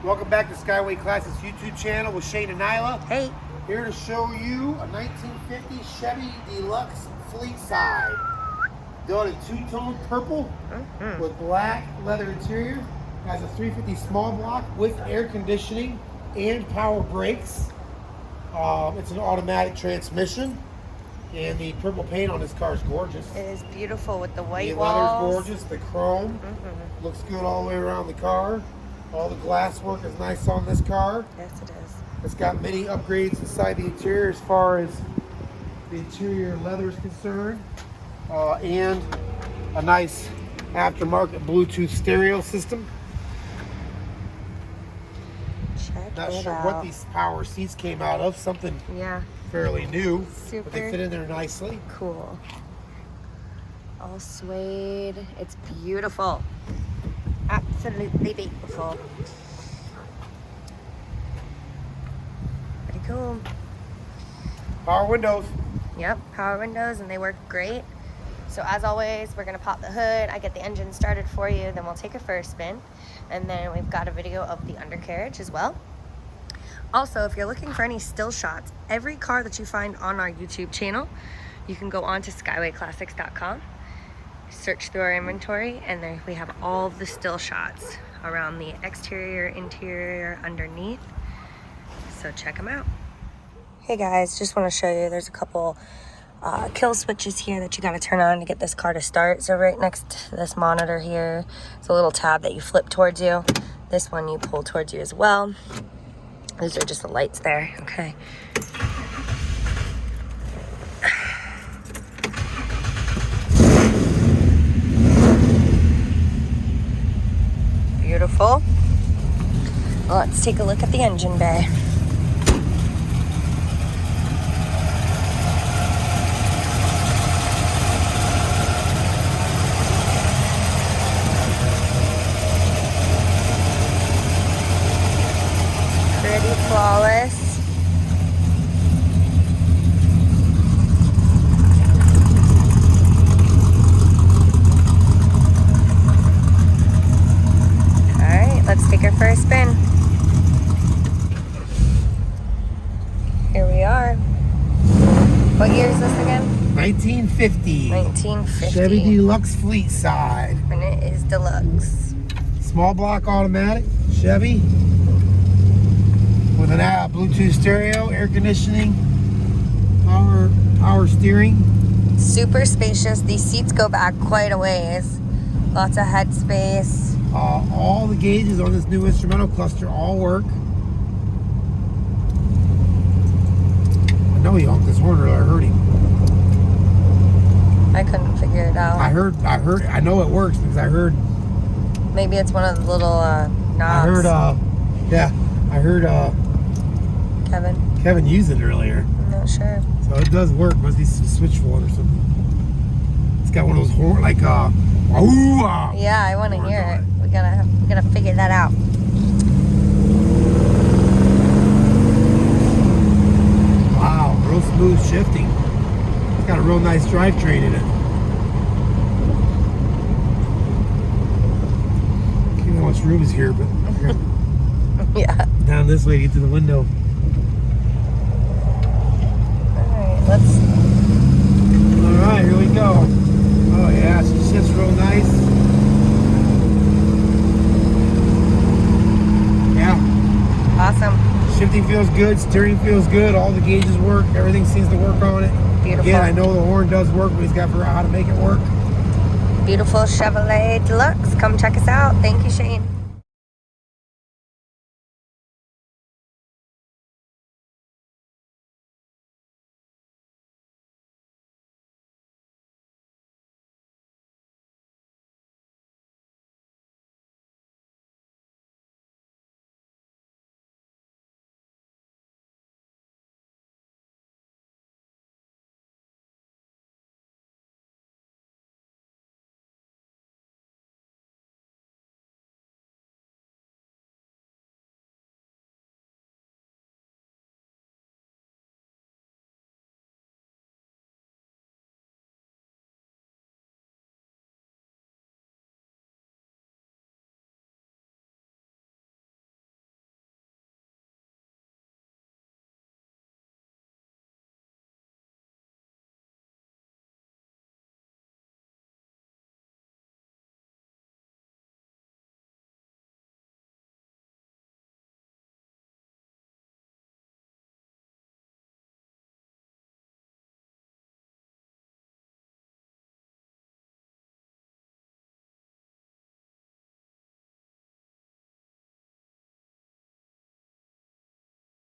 Welcome back to Skyway Classics YouTube channel with Shane and Nyla. Hey. Here to show you a 1950 Chevy Deluxe fleet side. Done in two-tone purple with black leather interior. Has a 350 small block with air conditioning and power brakes. It's an automatic transmission. And the purple paint on this car is gorgeous. It is beautiful with the white the walls. The leather's gorgeous. The chrome looks good all the way around the car. All the glass work is nice on this car. Yes, it is. It's got many upgrades inside the interior as far as the interior leather is concerned. And a nice aftermarket Bluetooth stereo system. Check Not it sure out. what these power seats came out of. Something fairly new. Super but they fit in there nicely. Cool. All suede. It's beautiful. Absolutely beautiful. Pretty cool. Power windows. Yep, power windows, and they work great. So as always, we're gonna pop the hood. I get the engine started for you, then we'll take a first spin. And then we've got a video of the undercarriage as well. Also, if you're looking for any still shots, every car that you find on our YouTube channel, you can go on to skywayclassics.com, search through our inventory, and there we have all the still shots around the exterior, interior, underneath. So check them out. Hey guys, just want to show you, there's a couple kill switches here that you got to turn on to get this car to start. So right next to this monitor here, it's a little tab that you flip towards you. This one you pull towards you as well. These are just the lights there, okay. Beautiful. Well, let's take a look at the engine bay. Pretty flawless. Alright, let's take our first spin. Here we are. What year is this again? 1950. 1950. Chevy Deluxe fleet side. And it is Deluxe. Small block automatic Chevy with an Bluetooth stereo, air conditioning, power steering. Super spacious. These seats go back quite a ways. Lots of head space. All the gauges on this new instrumental cluster all work. I know he honked his horn earlier. I heard him. I couldn't figure it out. I know it works because I heard. Maybe it's one of the little knobs. I heard Kevin use it earlier. I'm not sure. So it does work. Must be some switch for it or something. It's got one of those horn like yeah, I want to hear it. We gotta figure that out. Wow, real smooth shifting. It's got a real nice drivetrain in it. I don't know how much room is here, but Yeah. down this way to get to the window. Alright, here we go. Oh yeah, she shifts real nice. Yeah. Awesome. Shifting feels good, steering feels good, all the gauges work, everything seems to work on it. Beautiful. Again, I know the horn does work, but he's got to figure out how to make it work. Beautiful Chevrolet Deluxe. Come check us out. Thank you, Shane.